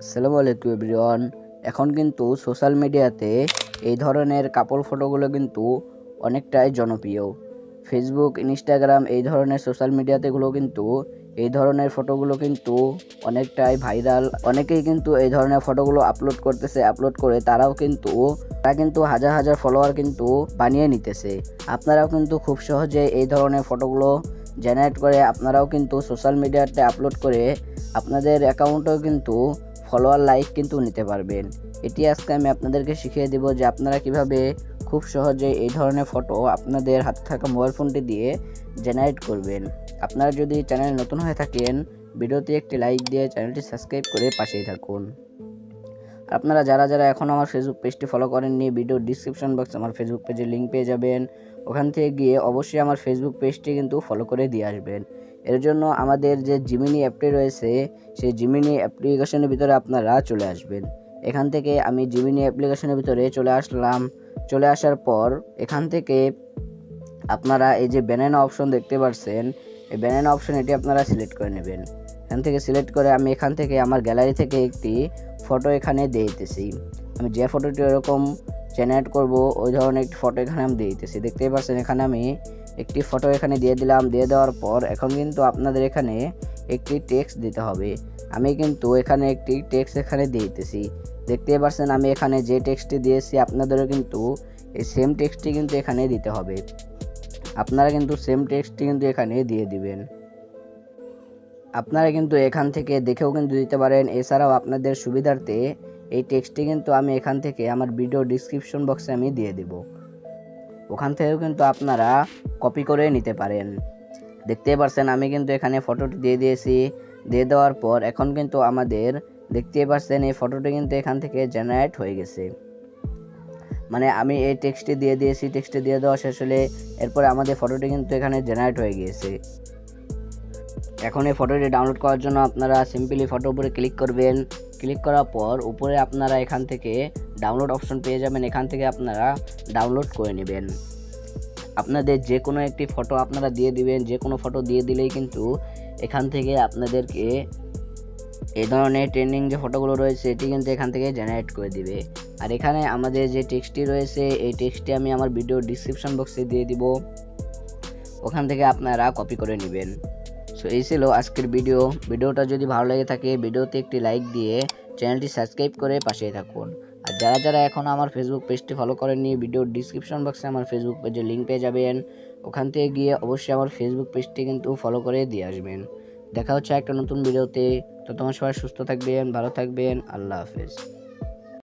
আসসালামু আলাইকুম এভরিওয়ান। এখন কিন্তু সোশ্যাল মিডিয়াতে এই ধরনের কাপড় ফটোগুলো কিন্তু অনেকটাই জনপ্রিয়। ফেসবুক, ইনস্টাগ্রাম এই ধরনের সোশ্যাল মিডিয়াতেগুলো কিন্তু এই ধরনের ফটোগুলো কিন্তু অনেকটাই ভাইরাল। অনেকেই কিন্তু এই ধরনের ফটোগুলো আপলোড করতেছে, আপলোড করে তারা কিন্তু হাজার হাজার ফলোয়ার কিন্তু বানিয়ে নিতেছে। আপনারাও কিন্তু খুব সহজে এই ধরনের ফটোগুলো জেনারেট করে আপনারাও কিন্তু সোশ্যাল মিডিয়াতে আপলোড করে আপনাদের অ্যাকাউন্টেও কিন্তু ফলোয়ার লাইক কিন্তু নিতে পারবেন। এটি আজকে আমি আপনাদেরকে শিখিয়ে দেব যে আপনারা কিভাবে খুব সহজে এই ধরনের ফটো আপনাদের হাতে থাকা মোবাইল ফোনটি দিয়ে জেনারেট করবেন। আপনারা যদি চ্যানেল নতুন হয়ে থাকেন, ভিডিওতে একটি লাইক দিয়ে চ্যানেলটি সাবস্ক্রাইব করে পাশেই থাকুন। আপনারা যারা যারা এখন আমার ফেসবুক পেজটি ফলো করেননি, ভিডিও ডিসক্রিপশন বক্সে আমার ফেসবুক পেজের লিঙ্ক পেয়ে যাবেন। ওখান থেকে গিয়ে অবশ্যই আমার ফেসবুক পেজটি কিন্তু ফলো করে দিয়ে আসবেন। এর জন্য আমাদের যে জিমিনি অ্যাপটি রয়েছে, সেই জিমিনি অ্যাপ্লিকেশনের ভিতরে আপনারা চলে আসবেন। এখান থেকে আমি জিমিনি অ্যাপ্লিকেশনের ভিতরে চলে আসলাম। চলে আসার পর এখান থেকে আপনারা এই যে ব্যানানা অপশন দেখতে পাচ্ছেন, এই ব্যানানা অপশন এটি আপনারা সিলেক্ট করে নেবেন। এখান থেকে সিলেক্ট করে আমি এখান থেকে আমার গ্যালারি থেকে একটি ফটো এখানে দিয়ে দিতেছি। আমি যে ফটোটি এরকম জেনারেট করব ওই ধরনের একটি ফটো এখানে আমি দিয়ে দিতেছি। দেখতেই পাচ্ছেন এখানে আমি একটি ফটো এখানে দিয়ে দিলাম। দিয়ে দেওয়ার পর এখন কিন্তু আপনাদের এখানে একটি টেক্সট দিতে হবে। আমি কিন্তু এখানে একটি টেক্সট এখানে দিয়ে দিতেছি। দেখতেই পাচ্ছেন আমি এখানে যে টেক্সটটি দিয়েছি আপনাদেরও কিন্তু এই সেম টেক্সটটি কিন্তু এখানে দিতে হবে। আপনারা কিন্তু সেম টেক্সটটি কিন্তু এখানে দিয়ে দিবেন। আপনারা কিন্তু এখান থেকে দেখেও কিন্তু দিতে পারেন। এছাড়াও আপনাদের সুবিধার্থে এই টেক্সটটি কিন্তু আমি এখান থেকে আমার ভিডিও ডিসক্রিপশন বক্সে আমি দিয়ে দেব। ওখান থেকেও কিন্তু আপনারা কপি করে নিতে পারেন। দেখতেই পাচ্ছেন আমি কিন্তু এখানে ফটোটি দিয়ে দিয়েছি। দিয়ে দেওয়ার পর এখন কিন্তু আমাদের দেখতেই পাচ্ছেন এই ফটোটি কিন্তু এখান থেকে জেনারেট হয়ে গেছে। মানে আমি এই টেক্সটটি দিয়ে দিয়েছি, টেক্সটটি দিয়ে দেওয়া শেষ হলে এরপরে আমাদের ফটোটি কিন্তু এখানে জেনারেট হয়ে গিয়েছে। এখন এই ফটোটি ডাউনলোড করার জন্য আপনারা সিম্পলি ফটোর উপরে ক্লিক করবেন। ক্লিক করার পর উপরে আপনারা এখান থেকে ডাউনলোড অপশন পেয়ে যাবেন। এখান থেকে আপনারা ডাউনলোড করে নেবেন। আপনাদের যে কোনো একটি ফটো আপনারা দিয়ে দিবেন। যে কোনো ফটো দিয়ে দিলেই কিন্তু এখান থেকে আপনাদেরকে এই ধরনের ট্রেন্ডিং যে ফটোগুলো রয়েছে এটি কিন্তু এখান থেকে জেনারেট করে দিবে। আর এখানে আমাদের যে টেক্সটটি রয়েছে এই টেক্সটটি আমি আমার ভিডিও ডিসক্রিপশন বক্সে দিয়ে দিব। ওখান থেকে আপনারা কপি করে নেবেন। সো এই ছিল আজকের ভিডিওটা যদি ভালো লেগে থাকে ভিডিওতে একটি লাইক দিয়ে চ্যানেলটি সাবস্ক্রাইব করে পাশেই থাকুন। আর যারা যারা এখন আমার ফেসবুক পেজটি ফলো করেননি, ভিডিও ডিসক্রিপশন বক্সে আমার ফেসবুক পেজের লিঙ্ক পেয়ে যাবেন। ওখান থেকে গিয়ে অবশ্যই আমার ফেসবুক পেজটি কিন্তু ফলো করে দিয়ে আসবেন। দেখা হচ্ছে একটা নতুন ভিডিওতে। তো তোমার সবাই সুস্থ থাকবেন, ভালো থাকবেন। আল্লাহ হাফেজ।